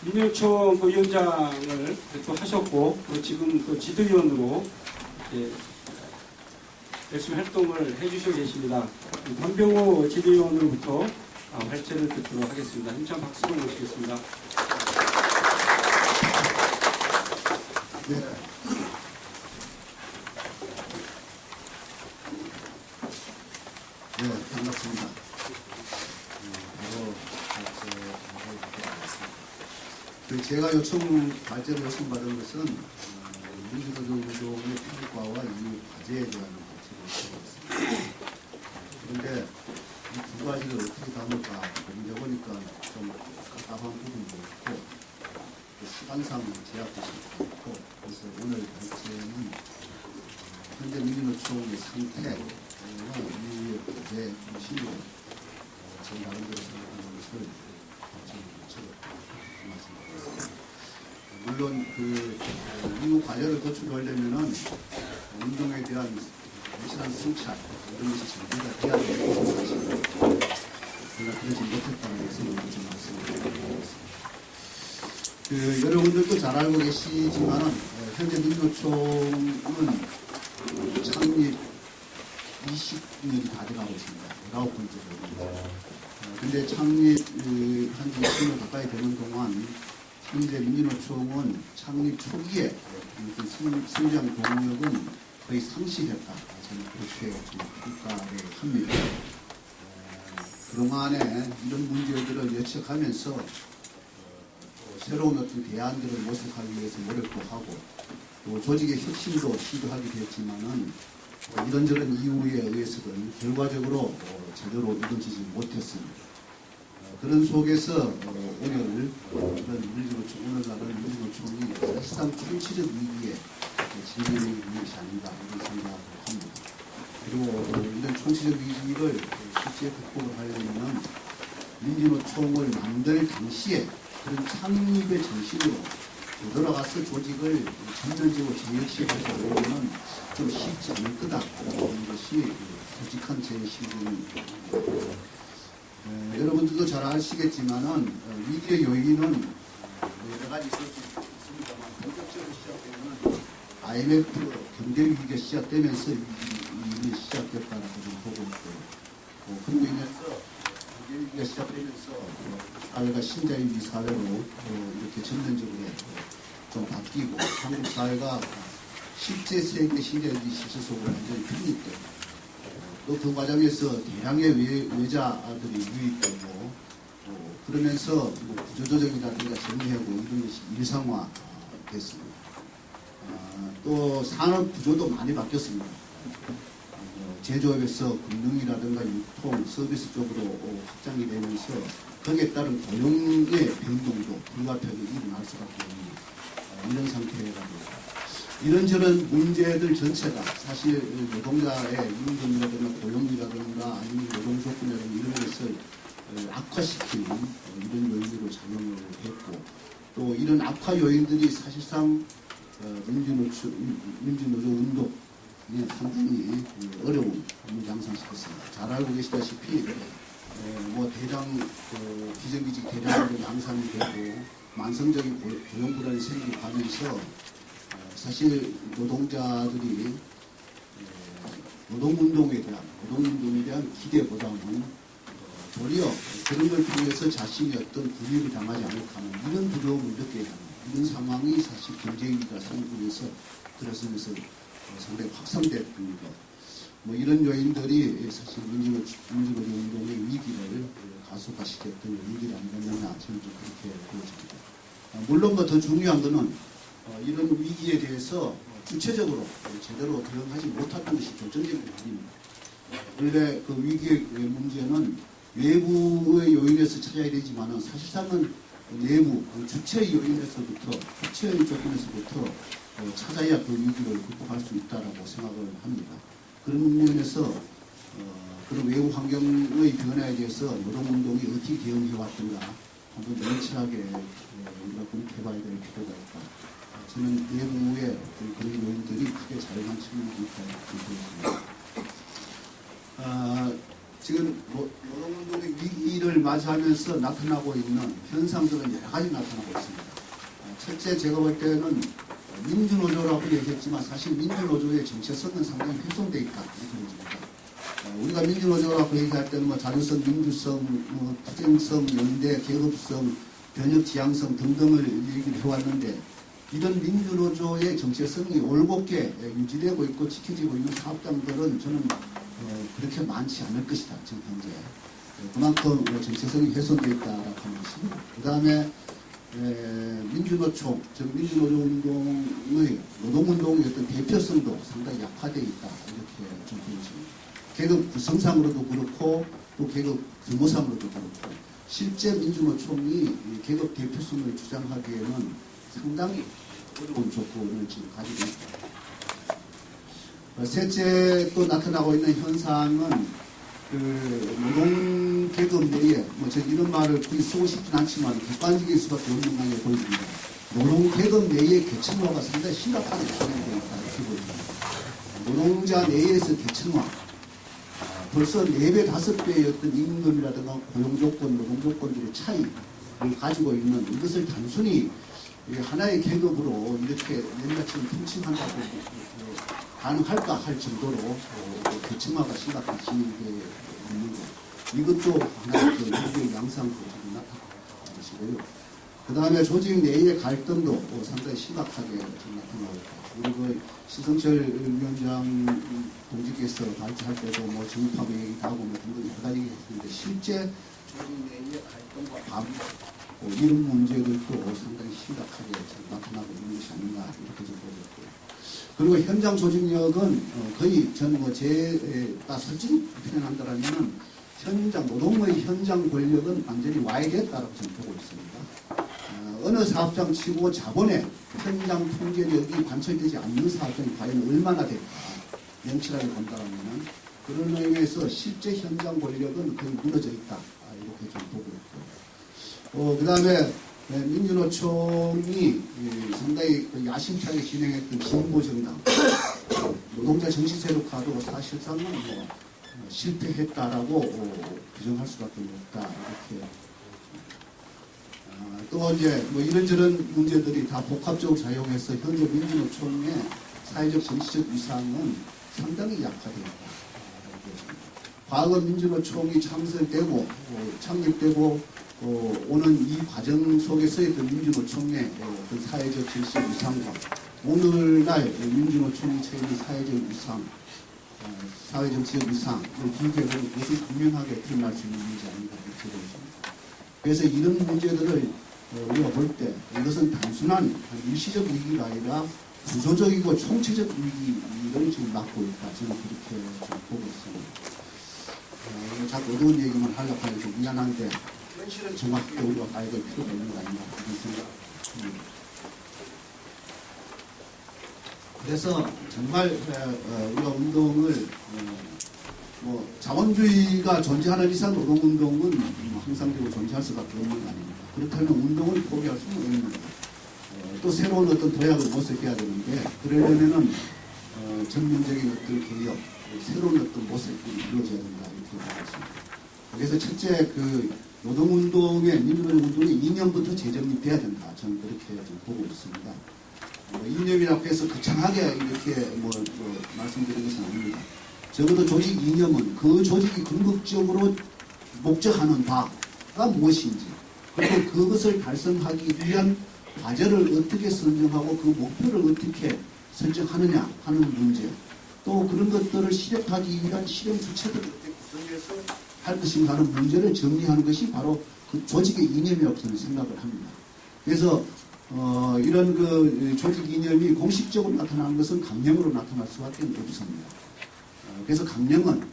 민주노총 그 위원장을 또 하셨고, 또 지금 그 지도위원으로 열심히 활동을 해주시고 계십니다. 권병호 지도위원으로부터 발제를 듣도록 하겠습니다. 힘찬 박수로 모시겠습니다. 네. 네, 반갑습니다. 바로 제가 발제를 요청받은 것은 민주노총의 평가와 이후 과제에 대한 발제를 요청받았습니다. 그런데 이 두 가지를 어떻게 담을까 고민해보니까 좀 답답한 부분도 있고 시간상 제약도 있고, 그래서 오늘 발제는 현재 민주노총의 상태 이후의 과제 중심으로 제 나름대로 생각하는 것을 말씀드리겠습니다. 물론 이후 과제를 도출하려면은 운동에 대한 확실한 성찰 이런 것이 준비가 돼야 되는 사실입니다. 제가 그러지 못했다는 것을 먼저 말씀드리겠습니다. 여러분들도 잘 알고 계시지만은 현재 민주노총은 창립 20년이 다 돼가고 있습니다. 19번째 대입니다. 근데 창립 현재 20년 가까이 되는 동안 현재 민주노총은 창립 초기에 성장 동력은 거의 상실했다. 저는 그렇게 평가를 합니다. 그동안에 이런 문제들을 예측하면서 새로운 어떤 대안들을 모색하기 위해서 노력도 하고 또 조직의 혁신도 시도하기도 했지만은 이런저런 이유에 의해서는 결과적으로 제대로 이루어지지 못했습니다. 그런 속에서 오늘 오늘날은 민주노총이 사실상 총체적 위기에 직면해 있는 것이 아닌가 이런 생각을 합니다. 그리고 이런 총체적 위기를 실제 극복을 하려면 민주노총을 만들 당시에 그런 창립의 정신으로 되돌아가서 조직을 전면적으로 재혁신하려면 좀 쉽지 않을 거다라는 것이 솔직한 제 신분입니다. 여러분들도 잘 아시겠지만은 위기의 요인은 여러 가지 있을 수 있습니다만 본격적으로 시작되면 IMF 경제 위기가 시작되면서 일이 시작됐다라고 좀 보고 있고요. 그로 인해서 경제 위기가 시작되면서 사회가 신자유주의 사회로 이렇게 전면적으로 좀 바뀌고 한국 사회가 실제 세계 신자유주의 실체 속으로 완전히 편입되고 또 그 과정에서 대량의 외자들이 유입되고 그러면서 구조조정이라든가 정리하고 이런 것이 일상화됐습니다. 또 산업 구조도 많이 바뀌었습니다. 제조업에서 금융이라든가 유통, 서비스 쪽으로 확장이 되면서 거기에 따른 고용의 변동도 불가피하게 일어날 수밖에 없는 이런 상태라고 이런저런 문제들 전체가 사실 노동자의 임금이라든가 고용이라든가 아니면 노동 조건이라든가 이런 것을 악화시키는 이런 요인으로 작용을 했고 또 이런 악화 요인들이 사실상 민주노조 운동에 상당히 어려운 양상시켰습니다. 잘 알고 계시다시피 대량 비정규직 대량으로 양산이 되고 만성적인 고용 불안이 생기고 하면서 사실 노동자들이 노동운동에 대한 기대보다는 도리어 그런 걸 통해서 자신이 어떤 불이익을 당하지 않을까 하는 이런 두려움을 느끼게 하는 이런 상황이 사실 경제위기가 성공해서 들어서면서 상당히 확산됐던 것 이런 요인들이 사실 민주노조 운동의 위기를 가속화시켰던 요인들이 아니었느냐 저는 좀 그렇게 보여집니다. 물론 더 중요한 것은 이런 위기에 대해서 구체적으로 제대로 대응하지 못했던 것이 결정적인 부분입니다. 원래 그 위기의 문제는 외부의 요인에서 찾아야 되지만은 사실상은 내부 주체의 요인에서부터 주체의 조건에서부터 찾아야 그 위기를 극복할 수 있다라고 생각을 합니다. 그런 면에서 그런 외부 환경의 변화에 대해서 노동운동이 어떻게 대응해 왔던가 한번 명치하게 우리가 검토해봐야 될 필요가 있다. 저는 내부의 그런 요인들이 크게 작용한 측면이 있다고 보입니다. 지금 노동운동의 위기를 맞이하면서 나타나고 있는 현상들은 여러 가지 나타나고 있습니다. 첫째, 제가 볼 때는 민주노조라고 얘기했지만 사실 민주노조의 정체성은 상당히 훼손되어 있다 이렇게 보입니다. 우리가 민주노조라고 얘기할 때는 뭐 자주성, 민주성, 뭐 투쟁성, 연대, 계급성, 변혁 지향성 등등을 얘기를 해왔는데 이런 민주노조의 정체성이 올곧게 유지되고 있고 지켜지고 있는 사업장들은 저는 그렇게 많지 않을 것이다. 지금 현재 그만큼 정체성이 훼손되어 있다라고 하는 것입니다. 그 다음에 민주노총, 즉 민주노조 운동의 노동운동의 어떤 대표성도 상당히 약화되어 있다 이렇게 좀 보여집니다. 계급 구성상으로도 그렇고 또 계급 규모상으로도 그렇고 실제 민주노총이 계급 대표성을 주장하기에는 상당히 어려운 조건을 지금 가지고 있다. 셋째 또 나타나고 있는 현상은 그 노동계급 내에 뭐 제가 이런 말을 굳이 쓰고 싶진 않지만 객관적일 수밖에 없는 강에 보여집니다. 노동계급 내의 계층화가 상당히 심각하게 진행되어 있다 이렇게 보입니다. 노동자 내에서 계층화 벌써 4배, 5배의 어떤 임금이라든가 고용조건, 노동조건들의 차이를 가지고 있는 이것을 단순히 하나의 계급으로 이렇게 옛날처럼 통칭한다고 가능할까 할 정도로 계층화가 심각하게 진행되어 있는 것. 이것도 하나의 민주의 양상으로 지금 나타나는 것이고요. 그 다음에 조직 내의 갈등도 상당히 심각하게 지금 나타나고 있다. 우리 그 시성철 위원장 동지께서 발제할 때도 뭐 정파부 얘기도 하고 뭐 등등 여러 가지 얘기했는데 실제 조직 내의 갈등과 반 이런 문제들도 상당히 심각하게 지금 나타나고 있는 것이 아닌가 이렇게 좀 보였고요. 그리고 현장 조직력은 거의 저는 뭐 제가 솔직히 표현한다라면은 현장 노동의 현장 권력은 완전히 와해됐다라고 저는 보고 있습니다. 어느 사업장 치고 자본의 현장 통제력이 관철되지 않는 사업장이 과연 얼마나 될까 명치하게 본다면은 그런 의미에서 실제 현장 권력은 거의 무너져 있다 이렇게 좀 보고 있고. 그 다음에 민주노총이 상당히 야심차게 진행했던 진보정당 노동자 정치세력화도 사실상은 뭐 실패했다라고 규정할 수밖에 없다 이렇게. 또 이제 뭐 이런저런 문제들이 다 복합적으로 작용해서 현재 민주노총의 사회적 정치적 위상은 상당히 약화되어 있다. 과거 민주노총이 창설되고 창립되고 오는 이 과정 속에서의 민주노총의 사회적 정치적 위상과 오늘날 민주노총이 처해진 사회적 위상, 사회정치적 위상을 비교해보면 그것이 분명하게 드러날 수 있는 문제 아닌가 이렇게 보입니다. 그래서 이런 문제들을 우리가 볼 때 이것은 단순한 일시적 위기가 아니라 구조적이고 총체적 위기를 지금 맡고 있다. 저는 그렇게 좀 보고 있습니다. 자꾸 어려운 얘기만 하려고 하면 좀 미안한데 현실은 정확하게 우리가 봐야 될 필요가 있는 거 아닌가 그런 생각입니다. 그래서 정말 우리가 운동을 뭐 자본주의가 존재하는 이상 노동운동은 항상적으로 존재할 수밖에 없는 거 아닙니까? 그렇다면 운동을 포기할 수는 없는 겁니다. 또 새로운 어떤 도약을 모색해야 되는데 그러려면은 전면적인 어떤 개혁, 새로운 어떤 모색이 이루어져야 된다 이렇게 보고 있습니다. 그래서 첫째 그 노동운동의 민주노동운동이 이념부터 재정립돼야 된다. 저는 그렇게 좀 보고 있습니다. 이념이라고 해서 거창하게 이렇게 말씀드리는 것은 아닙니다. 적어도 조직 이념은 그 조직이 궁극적으로 목적하는 바가 무엇인지 그리고 그것을 달성하기 위한 과제를 어떻게 선정하고 그 목표를 어떻게 설정하느냐 하는 문제 또 그런 것들을 실행하기 위한 실행 주체들을 어떻게 구성해서 할 것인가 하는 문제를 정리하는 것이 바로 그 조직의 이념이라고 저는 생각을 합니다. 그래서 이런 그 조직 이념이 공식적으로 나타나는 것은 강령으로 나타날 수밖에 없습니다. 그래서 강령은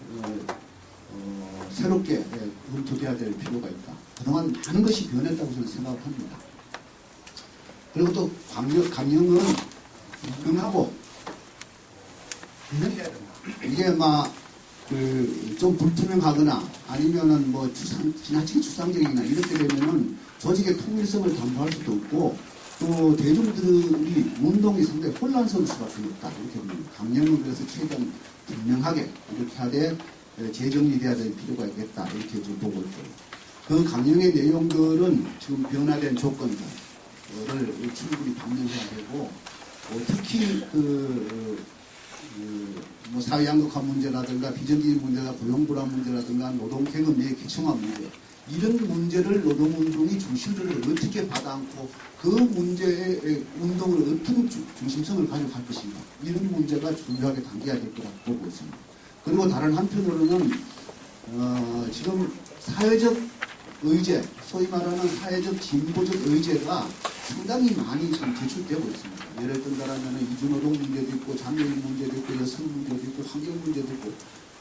새롭게 검토돼야 될 필요가 있다. 그동안 많은 것이 변했다고 저는 생각을 합니다. 그리고 또 강령은 분명하고 해야 된다. 이게 막 좀 불투명하거나 아니면은 뭐 지나치게 추상적이나 이렇게 되면은 조직의 통일성을 담보할 수도 없고 또 대중들이 운동이 상당히 혼란스러울 수밖에 없다. 이렇게 봅니다. 강령은 그래서 최대한 분명하게 이렇게 하되 재정리돼야 될 필요가 있겠다 이렇게 좀 보고 있고 그 강령의 내용들은 지금 변화된 조건들을 충분히 반영해야 되고 특히 뭐 사회양극화 문제라든가 비정규직 문제나 고용불안 문제라든가 노동계급 내 계층화 문제 이런 문제를 노동운동이 중심을 어떻게 받아안고 그 문제의 운동을 어떤 중심성을 가져갈 것인가 이런 문제가 중요하게 당겨야 될 거라고 보고 있습니다. 그리고 다른 한편으로는 지금 사회적 의제, 소위 말하는 사회적 진보적 의제가 상당히 많이 지금 제출되고 있습니다. 예를 든다라면 이주노동 문제도 있고 장애인 문제도 있고 여성 문제도 있고 환경 문제도 있고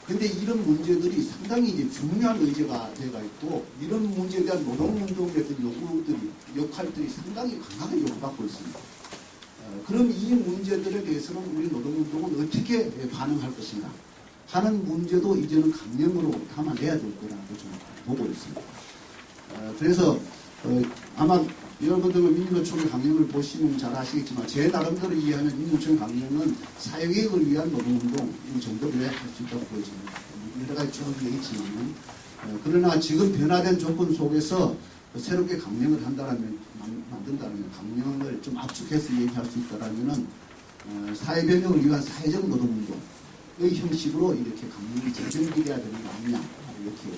근데 이런 문제들이 상당히 이제 중요한 의제가 되어 있고 이런 문제에 대한 노동운동에 대한 요구들이 역할들이 상당히 강하게 요구받고 있습니다. 그럼 이 문제들에 대해서는 우리 노동운동은 어떻게 반응할 것인가 하는 문제도 이제는 강령으로 담아내야 될 거라고 좀 보고 있습니다. 그래서 아마 여러분들은 민주노총의 강령을 보시면 잘 아시겠지만 제 나름대로 이해하는 민주노총의 강령은 사회개혁을 위한 노동운동 이 정도로 할 수 있다고 보여집니다. 여러 가지 조언이 있지만 그러나 지금 변화된 조건 속에서 새롭게 강령을 만든다면 강령을 좀 압축해서 얘기할 수 있다면 사회변혁을 위한 사회적 노동운동의 형식으로 이렇게 강령이 재정비돼야 되는 거 아니냐 이렇게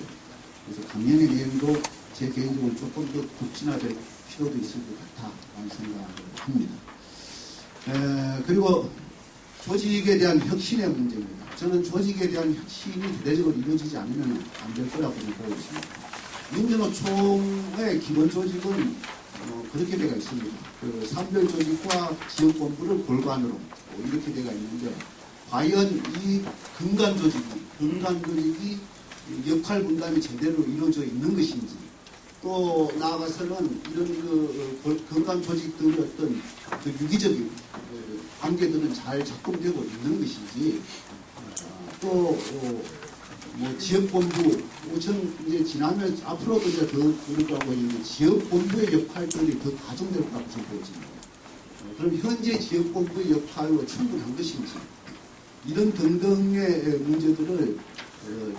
그래서 강령의 내용도 제 개인적으로 조금 더 굵진화될 필요도 있을 것 같다라는 생각을 합니다. 그리고 조직에 대한 혁신의 문제입니다. 저는 조직에 대한 혁신이 대대적으로 이루어지지 않으면 안 될 거라고 보고 있습니다. 민주노총의 기본 조직은 그렇게 되어 있습니다. 그 산별 조직과 지역본부를 골반으로 이렇게 되어 있는데 과연 이 근간 조직이 역할 분담이 제대로 이루어져 있는 것인지 또 나아가서는 이런 건강 조직들의 어떤 유기적인 관계들은 잘 작동되고 있는 것인지 또 뭐 지역본부 저는 이제 지나면 앞으로도 이제 더 그럴 거라고 있는데 지역본부의 역할들이 더 가중될 거라고 저는 보여집니다. 그럼 현재 지역본부의 역할로 충분한 것인지 이런 등등의 문제들을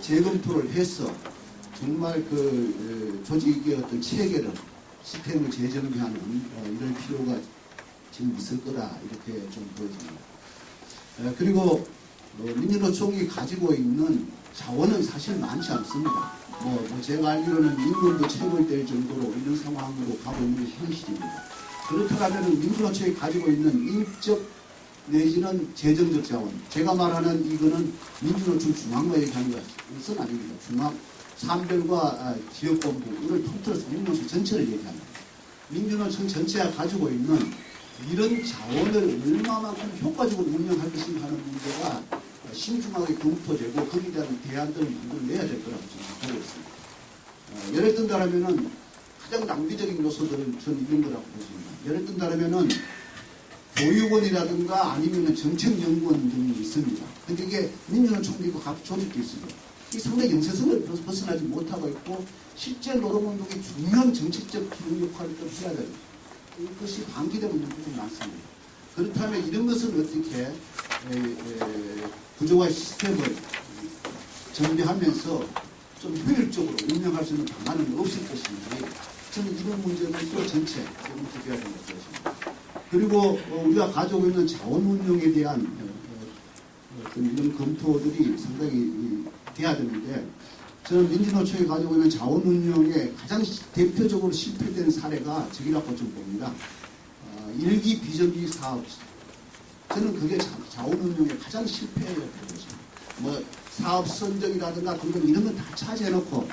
재검토를 해서 정말 그 조직의 어떤 체계를 시스템을 재정비하는 이런 필요가 지금 있을 거다 이렇게 좀 보여집니다. 그리고 민주노총이 가지고 있는 자원은 사실 많지 않습니다. 제가 알기로는 임금도 체벌될 정도로 이런 상황으로 가고 있는 것이 현실입니다. 그렇다면 민주노총이 가지고 있는 인적 내지는 재정적 자원 제가 말하는 이거는 민주노총 중앙과 얘기하는 것은 아닙니다. 중앙 산별과 지역본부를 통틀어서 민주노총 전체를 얘기합니다. 민주노총 전체가 가지고 있는 이런 자원을 얼마만큼 효과적으로 운영할 것인가 하는 문제가 신중하게 검토되고 거기에 대한 대안들을 만들어내야 될 거라고 저는 보고 있습니다. 예를 든다면 가장 낭비적인 요소들은 저는 이런 거라고 보십니다. 예를 든다면 교육원이라든가 아니면 정책연구원 등이 있습니다. 근데 이게 민주노총도 있고 각 조직도 있습니다. 이 상당히 영세성을 벗어나지 못하고 있고 실제 노동운동의 중요한 정책적 기능 역할을 좀 해야 됩니다. 이것이 방기되고 있는 부분이 많습니다. 그렇다면 이런 것을 어떻게 구조화 시스템을 정비하면서 좀 효율적으로 운영할 수 있는 방안은 없을 것인지 저는 이런 문제는 또 전체 검토해야 되는 것입니다. 그리고 우리가 가지고 있는 자원 운용에 대한 어떤 이런 검토들이 상당히 돼야 되는데 저는 민주노총이 가지고 있는 자원 운용에 가장 대표적으로 실패된 사례가 저기라고 좀 봅니다. 일기 비정규직 사업 저는 그게 자원 운용에 가장 실패했다고 보죠. 사업 선정이라든가 등등 이런 건 다 차지해놓고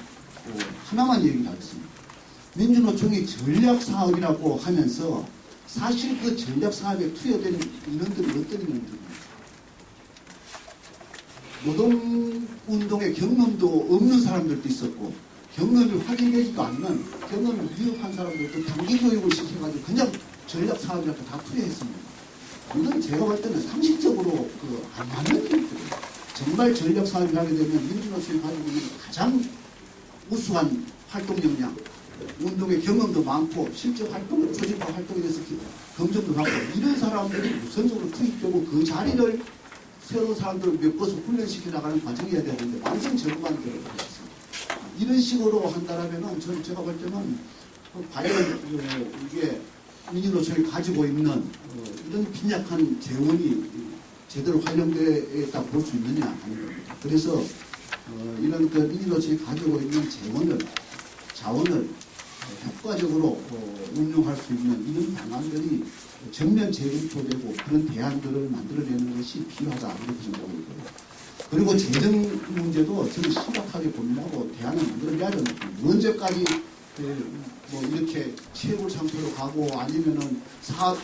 하나만 얘기를 하겠습니다. 민주노총이 전략사업이라고 하면서 사실 그 전략사업에 투여된 인원들이 어떤 인원들입니까? 노동운동의 경험도 없는 사람들도 있었고 경험이 확인되지도 않는 경험을 미흡한 사람들도 단기 교육을 시켜가지고 그냥 전략사업이라고 다 투여했습니다. 이건 제가 볼 때는 상식적으로 안 맞는 일들이에요. 정말 전략사업을 하게 되면 민주노총이 가지고 있는 가장 우수한 활동 역량 운동의 경험도 많고 실제 활동, 조직화 활동에 대해서 검증도 하고 이런 사람들이 우선적으로 투입되고 그 자리를 새로운 사람들을 메꿔서 훈련시켜 나가는 과정이어야 되는데 완전 적응한 대로 되었습니다. 이런 식으로 한다라면은 제가 볼 때는 과연 이게 민주노총이 가지고 있는 이런 빈약한 재원이 제대로 활용되었다고 볼 수 있느냐 하는 겁니다. 그래서 이런 그 민주노총이 가지고 있는 자원을 효과적으로 운용할 수 있는 이런 방안들이 전면 재검토되고 그런 대안들을 만들어내는 것이 필요하다 이렇게 생각합니다. 그리고 재정 문제도 저는 심각하게 고민하고 대안을 만들어내야 됩니다. 언제까지 뭐 이렇게 채굴 상태로 가고 아니면은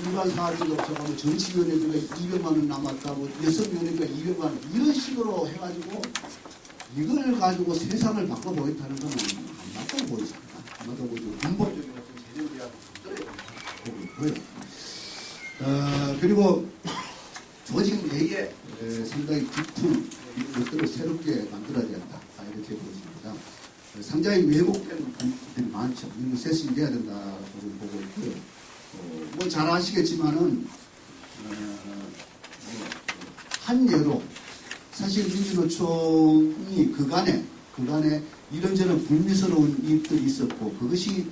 일반 사업이 없어가지고 정치위원회비가 200만 원 남았다, 뭐 여성위원회비가 200만 원 이런 식으로 해가지고 이걸 가지고 세상을 바꿔보겠다는 것은 안 맞다고 보입니다. 안 맞다고 보이고 근본적인 어떤 재정 대안을 만들어야 보고 있고요. 그리고 조직 내에 상당히 깊은 것들을 새롭게 만들어야 된다. 이렇게 보여집니다. 상당히 왜곡된 부분들이 많죠. 이런 거 쇄신돼야 된다고 보고 있고요. 뭐 잘 아시겠지만은 한 예로 사실 민주노총이 그간에 이런저런 불미스러운 일들이 있었고 그것이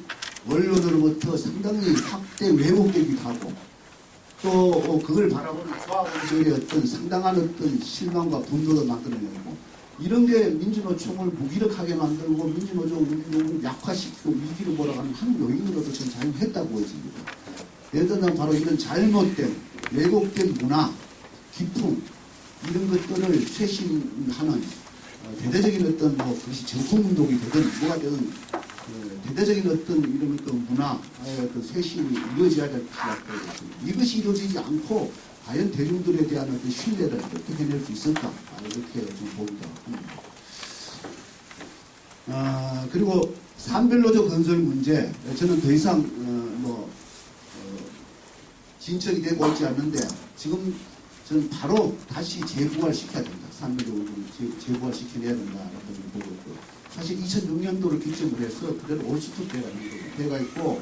언론으로부터 상당히 확대 왜곡되기도 하고 또 그걸 바라보는 조합원들의 어떤 상당한 어떤 실망과 분노도 만들어내고 이런 게 민주노총을 무기력하게 만들고 민주노총을 약화시키고 위기로 몰아가는 한 요인으로도 저는 작용했다고 보여집니다. 예를 들면 바로 이런 잘못된 왜곡된 문화, 기풍 이런 것들을 쇄신하는 대대적인 어떤 뭐 그것이 정통운동이 되든 뭐가 되든 대대적인 어떤 이런 그 문화의 어떤 쇄신이 이루어져야 될 것이라고 보여집니다. 이것이 이루어지지 않고 과연 대중들에 대한 어떤 신뢰를 어떻게 해낼 수 있을까 이렇게 좀 보기도 합니다. 그리고 산별노조 건설 문제 저는 더 이상 진척이 되고 있지 않는데 지금 저는 바로 다시 재부활시켜야 된다. 산별노조를 재부활시켜내야 된다라고 보고 있고요. 사실 2006년도를 기점으로 해서 그대로 올스톱되어 있고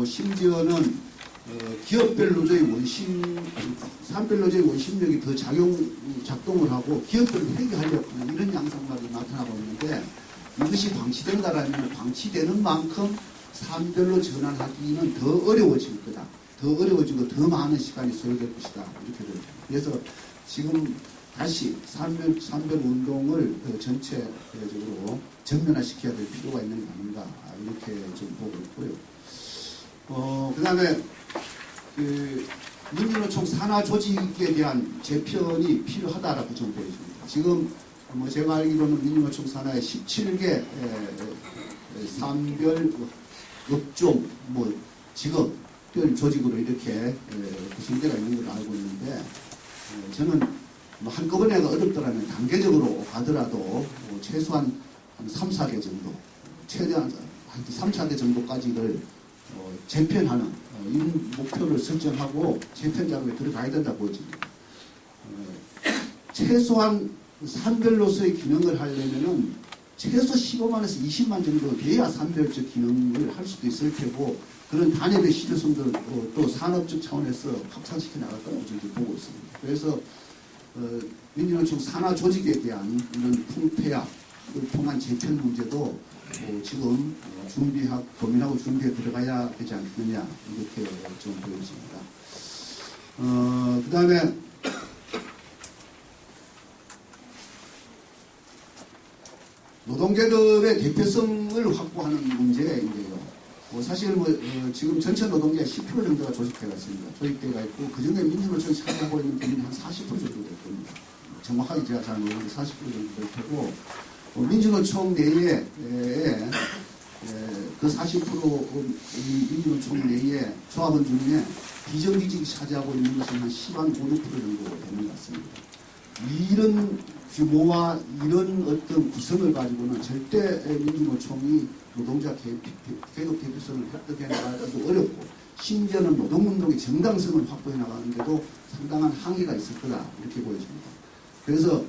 심지어는 기업별 노조의 산별 노조의 원심력이 더 작동을 하고 기업별을 회귀하려고 하는 이런 양상만도 나타나고 있는데 이것이 방치된다라면 방치되는 만큼 산별로 전환하기는 더 어려워질 거다. 더 어려워지고 더 많은 시간이 소요될 것이다. 이렇게 됩니다. 그래서 지금 다시 산별 운동을 전체적으로 전면화시켜야 될 필요가 있는 게 아닌가 이렇게 좀 보고 있고요. 그 다음에 민주노총 산하 조직에 대한 재편이 필요하다라고 좀 보여집니다. 지금 뭐 제가 알기로는 민주노총 산하에 17개 산별 업종 뭐 직업별 조직으로 이렇게 구성되어 있는 걸로 알고 있는데 저는 뭐 한꺼번에가 어렵더라면 단계적으로 가더라도 최소한 한 3, 4개 정도 최대한 한 3, 4개 정도까지를 재편하는 이런 목표를 설정하고 재편 작업에 들어가야 된다고 보여집니다. 최소한 산별로서의 기능을 하려면은 최소 15만에서 20만 정도 돼야 산별적 기능을 할 수도 있을 테고 그런 단협의 실효성들을 또 산업적 차원에서 확산시켜 나갈 거라고 저희들이 보고 있습니다. 그래서 민주노총 산하 조직에 대한 이런 풍폐화를 통한 재편 문제도 지금 고민하고 준비해 들어가야 되지 않겠느냐 이렇게 좀 보여집니다. 그 다음에 노동계급의 대표성을 확보하는 문제인데요. 사실 지금 전체 노동계 10% 정도가 조직되어 있습니다. 조직되어 있고 그중에 민주노총이 차지하고 있는 비율이 한 40% 정도 될 겁니다. 정확하게 제가 잘 모르는데 40% 정도 될 테고 민주노총 내에 그 40% 민주노총 내에 조합원 중에 비정규직이 차지하고 있는 것은 한 10한 5, 6% 정도 되는 것 같습니다. 이런 규모와 이런 어떤 구성을 가지고는 절대 민주노총이 노동자 계급 대표성을 획득해 나가기도 어렵고 심지어는 노동운동의 정당성을 확보해 나가는데도 상당한 한계가 있을 거다 이렇게 보여집니다. 그래서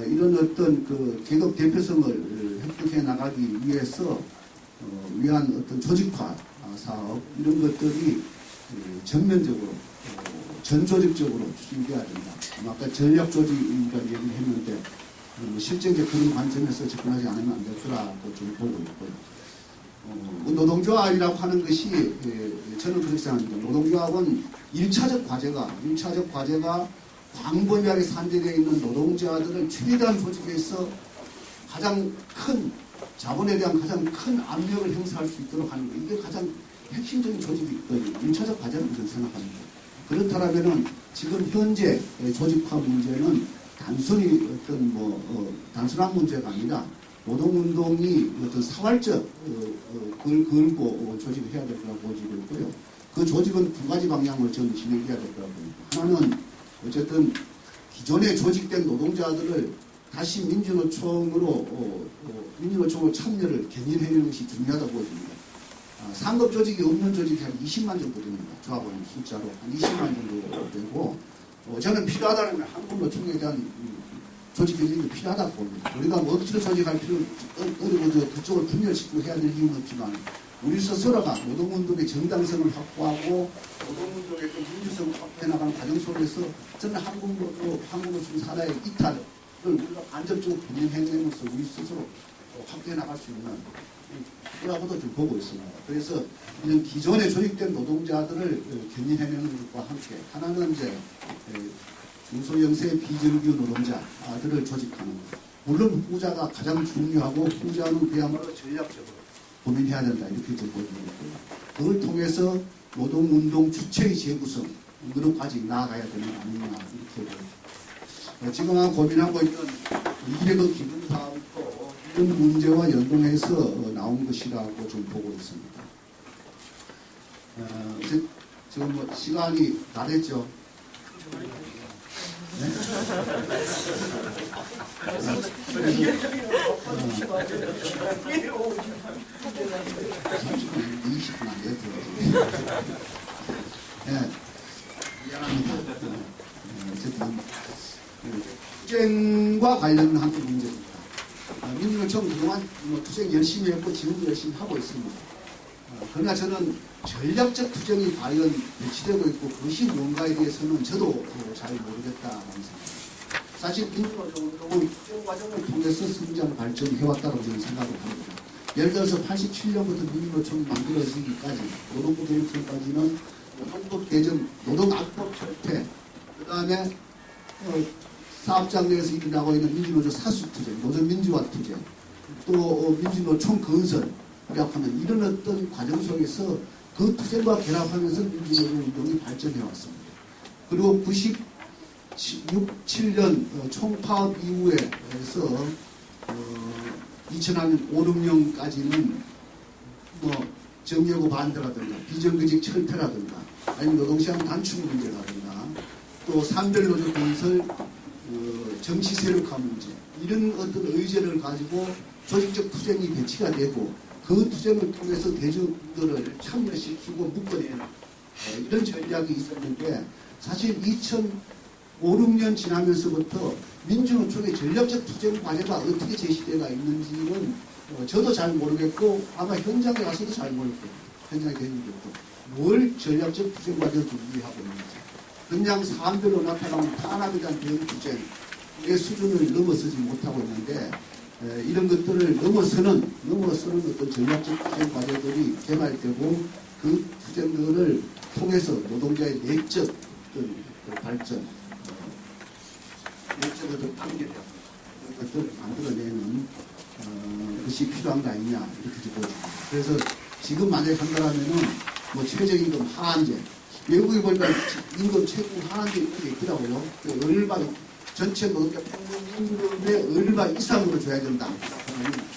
이런 어떤 그 계급 대표성을 획득해 나가기 위해서 위한 어떤 조직화 사업 이런 것들이 전면적으로 전조직적으로 추진돼야 된다. 아까 전략 조직이니까 얘기를 했는데 실제 이제 그런 관점에서 접근하지 않으면 안 될 거라고 좀 보고 있고요. 노동조합이라고 하는 것이 저는 그렇게 생각합니다. 노동조합은 1차적 과제가 광범위하게 산재되어 있는 노동자들을 최대한 조직해서 가장 큰 자본에 대한 가장 큰 압력을 행사할 수 있도록 하는 것. 이게 가장 핵심적인 조직이거든요. 1차적 과제는 그렇게 생각합니다. 그렇다면 지금 현재 조직화 문제는 단순히 단순한 문제가 아니라 노동운동이 어떤 사활적 그걸 걸고 조직을 해야 될 거라고 보지고 있고요. 그 조직은 두 가지 방향으로 저는 진행해야 될 거라고 봅니다. 하나는 어쨌든 기존에 조직된 노동자들을 다시 민주노총으로 참여를 견인해내는 것이 중요하다고 보입니다. 상급 조직이 없는 조직이 한 20만 정도 됩니다. 조합원 숫자로 한 20만 정도 되고 저는 필요하다는 한국노총에 대한 조직 개혁이 필요하다고 봅니다. 우리가 뭐 억지로 조직할 필요는 어려고 그쪽을 분열시키고 해야 될 이유는 없지만 우리 스스로가 노동운동의 정당성을 확보하고 노동운동의 민주성을 확보해 나가는 과정 속에서 저는 한국노총 산하의 이탈을 우리가 간접적으로 분명해내면서 우리 스스로 확대해 나갈 수 있는 거라고도 좀 보고 있습니다. 그래서 이런 기존에 조직된 노동자들을 견인해내는 것과 함께 하나는 이제 중소형세 비정규 노동자들을 조직하는 것. 물론 후자가 가장 중요하고 후자는 그야말로 전략적으로 고민해야 된다 이렇게 좀 보이고 있고요. 그걸 통해서 노동운동 주체의 재구성으로까지 나아가야 되는 거 아니냐 이렇게 보입니다. 지금 고민하고 있던 200억 기금 사업도 이런 문제와 연동해서 나온 것이라고 좀 보고 있습니다. 지금 뭐 시간이 다 됐죠. 네? 20분 안 됐죠. 네, 미안합니다. 어쨌든 투쟁과 관련한 문제입니다. 민주노총 그동안 투쟁 열심히 했고 지금도 열심히 하고 있습니다. 그러나 저는 전략적 투쟁이 과연 배치되고 있고 그것이 뭔가에 대해서는 저도 잘 모르겠다는 생각입니다. 사실 민주노총은 투쟁 과정을 통해서 성장 발전해왔다고 저는 생각을 합니다. 예를 들어서 87년부터 민주노총이 만들어지기까지 노동부 개혁전까지는 노동법 개정, 노동악법 철폐, 그 다음에 사업장 내에서 일어나고 있는 민주노조 사수투쟁, 노조민주화 투쟁, 또 민주노총 건설, 하는 이런 어떤 과정 속에서 그 투쟁과 결합하면서 민주노조 운동이 발전해 왔습니다. 그리고 96, 7년 총파업 이후에 해서 2000년 5, 6년까지는 뭐 정예고 반대라든가 비정규직 철폐라든가 아니면 노동시간 단축 문제라든가 또 산별노조 건설 정치 세력화 문제 이런 어떤 의제를 가지고 조직적 투쟁이 배치가 되고 그 투쟁을 통해서 대중들을 참여시키고 묶어내는 이런 전략이 있었는데 사실 2005, 6년 지나면서부터 민주노총의 전략적 투쟁 과제가 어떻게 제시되어 있는지는 저도 잘 모르겠고 아마 현장에 가서도 잘 모르겠고 현장에 계신분도 뭘 전략적 투쟁 과제를 준비하고 있는지 그냥 사안별로 나타나는 탄압에 대한 대응 투쟁의 수준을 넘어서지 못하고 있는데 이런 것들을 넘어서는 어떤 전략적 투쟁 과제들이 개발되고 그 투쟁들을 통해서 노동자의 내적 발전, 내적 어떤 판결 것들을 만들어내는 것이 필요한 거 아니냐 이렇게 보여집니다. 그래서 지금 만약에 한다라면은 뭐 최저임금 하한제, 외국에 보니까 임금 최고 하한제 이런 게 있더라고요. 얼마 전체 노동자 평균임금의 얼마 이상으로 줘야 된다.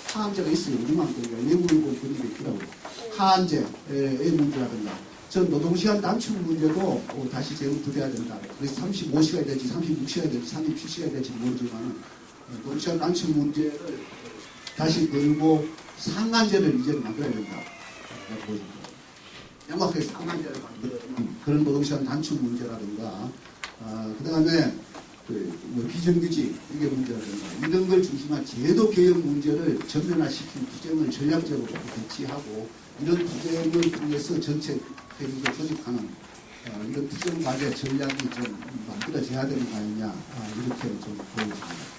하한제가 있어요. 우리만큼 외국에 보면 그런 게 있더라고요. 하한제의 문제라든가 전 노동시간 단축 문제도 다시 재검토돼야 된다. 그래서 35시간이 될지 36시간이 될지 37시간이 될지 모르지만 노동시간 단축 문제를 다시 걸고 상한제를 이제는 만들어야 된다. 명확하게 상한제를 만들어야 그런 노동시간 단축 문제라든가 그 다음에 뭐 비정규직 이게 문제라든가 이런 걸 중심한 제도 개혁 문제를 전면화시킨 투쟁을 전략적으로 배치하고 이런 투쟁을 통해서 전체 회의를 조직하는 이런 투쟁 과제 전략이 좀 만들어져야 되는 거 아니냐 이렇게 좀 보여집니다.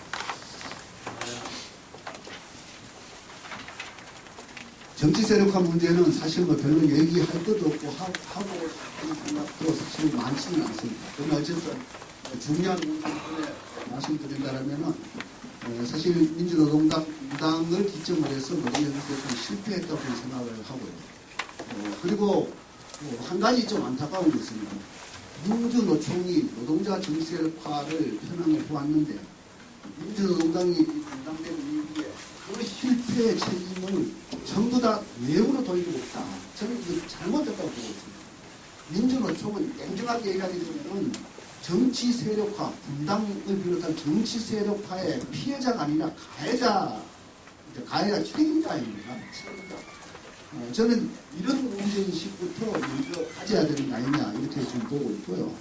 정치 세력화 문제는 사실 뭐 별로 얘기할 것도 없고 하고 하는 생각도 사실 많지는 않습니다. 그러나 어쨌든 중요한 부분에 말씀드린다면은 사실 민주노동당을 기점으로 해서 노동연대에서 실패했다고 생각을 하고요. 그리고 한 가지 좀 안타까운 게 있습니다. 민주노총이 노동자 정치세력화를 편향해 보았는데 민주노동당이 분당된 이후에 그 실패의 책임을 전부 다 외부로 돌리고 있다. 저는 이거 잘못됐다고 보고 있습니다. 민주노총은 냉정하게 얘기하기로는 정치 세력화, 분당을 비롯한 정치 세력화의 피해자가 아니라 가해자 책임자입니다. 저는 이런 문제인식부터 먼저 가져야 되는 거 아니냐 이렇게 좀 보고 있고요.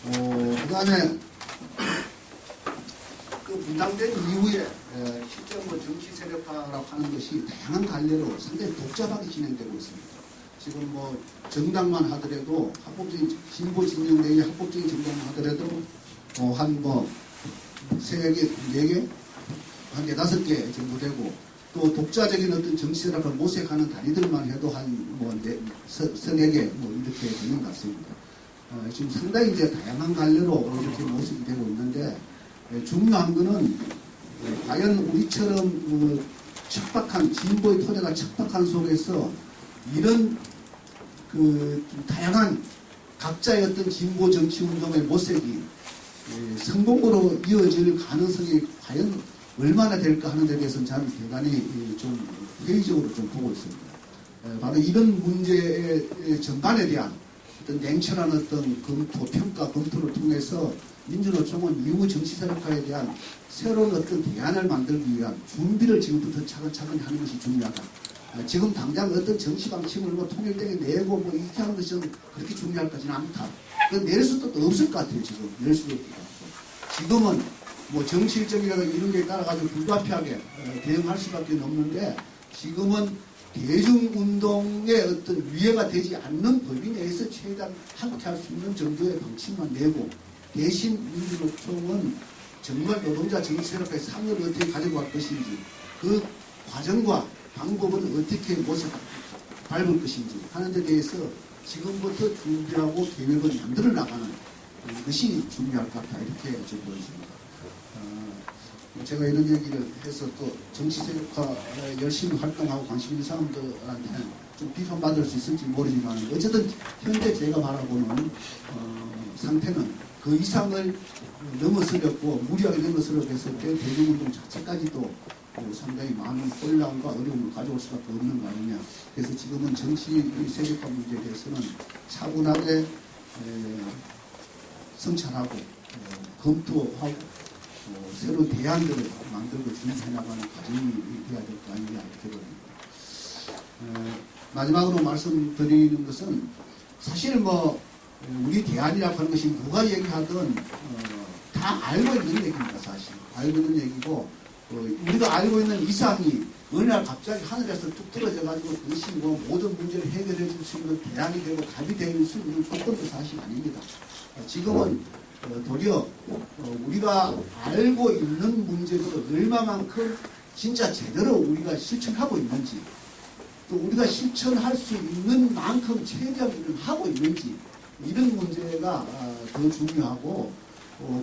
그 다음에 그 분당된 이후에 실제 뭐 정치 세력화라고 하는 것이 다양한 갈래로 상당히 복잡하게 진행되고 있습니다. 지금 뭐 정당만 하더라도 합법적인 진보 진영 내의 합법적인 정당만 하더라도 한 뭐 3개, 4개, 한 4-5개 정도 되고 또 독자적인 어떤 정치 세력을 모색하는 단위들만 해도 한뭐 4개 뭐 이렇게 되는 것 같습니다. 지금 상당히 이제 다양한 갈래로 이렇게 모습이 되고 있는데 중요한 거는 과연 우리처럼 척박한 진보의 토대가 척박한 속에서 이런 그 다양한 각자의 어떤 진보 정치 운동의 모색이 성공으로 이어질 가능성이 과연 얼마나 될까 하는 데 대해서는 저는 대단히 좀 회의적으로 좀 보고 있습니다. 바로 이런 문제의 전반에 대한 어떤 냉철한 어떤 평가, 검토를 통해서 민주노총은 이후 정치세력화에 대한 새로운 어떤 대안을 만들기 위한 준비를 지금부터 차근차근히 하는 것이 중요하다. 지금 당장 어떤 정치 방침을 뭐 통일되게 내고 뭐 이렇게 하는 것이 그렇게 중요할 것은 않다. 낼 수도 없을 것 같아요, 지금. 낼 수도 없을 것 같고. 지금은 뭐 정치일정이라든가 이런 게 따라가지고 불가피하게 대응할 수밖에 없는데 지금은 대중운동의 어떤 위해가 되지 않는 법인 내에서 최대한 함께할 수 있는 정도의 방침만 내고 대신 민주노총은 정말 노동자 정치세력과의 상을 어떻게 가지고 갈 것인지 그 과정과 방법을 어떻게 밟을 것인지 하는 데 대해서 지금부터 준비하고 계획을 만들어 나가는 것이 중요할 것 같다 이렇게 좀 보여집니다. 제가 이런 얘기를 해서 또 정치세력화 열심히 활동하고 관심 있는 사람들한테 좀 비판받을 수 있을지 모르지만 어쨌든 현재 제가 바라보는 상태는 그 이상을 넘어서렸고 무리하게 넘어서려고 했을 때 대중운동 자체까지도 상당히 많은 혼란과 어려움을 가져올 수밖에 없는 거 아니냐. 그래서 지금은 정치 세력화 문제에 대해서는 차분하게 성찰하고 검토하고 새로운 대안들을 만들고 준비해 나가는 과정이 되어야 될 거 아니냐 이렇게 봅니다. 마지막으로 말씀드리는 것은 사실 뭐 우리 대안이라고 하는 것이 누가 얘기하든 다 알고 있는 얘기입니다. 사실 알고 있는 얘기고 우리가 알고 있는 이상이 어느 날 갑자기 하늘에서 뚝 떨어져가지고 그것이 뭐 모든 문제를 해결해 줄 수 있는 대안이 되고 답이 될 수 있는 조건도 사실 아닙니다. 지금은 도리어 우리가 알고 있는 문제들을 얼마만큼 진짜 제대로 우리가 실천하고 있는지 또 우리가 실천할 수 있는 만큼 최대한 우리는 하고 있는지 이런 문제가 더 중요하고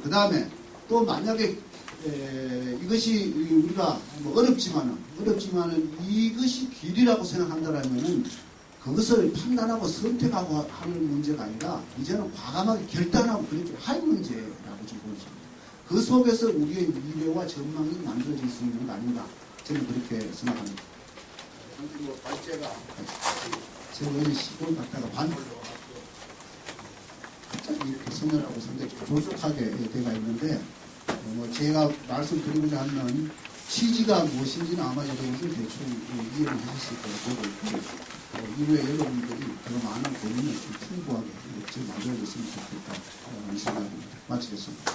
그 다음에 또 만약에 이것이 우리가 뭐 어렵지만은 이것이 길이라고 생각한다라면은 그것을 판단하고 선택하고 하는 문제가 아니라 이제는 과감하게 결단하고 그렇게 할 문제라고 좀 보여집니다. 그 속에서 우리의 미래와 전망이 만들어질 수 있는 거 아닌가 저는 그렇게 생각합니다. 그리고 발제가 제가 어제 시골 갔다가 반올로 갑자기 이렇게 선언하고 상당히 조속하게 돼가 있는데 뭐 제가 말씀드리고자 하는 취지가 무엇인지는 아마 여러분들 대충 이해를 하실 거라고 보고 있고 이후에 여러분들이 더 많은 고민을 풍부하게 지금 만들어졌으면 좋겠다 생각합니다. 마치겠습니다.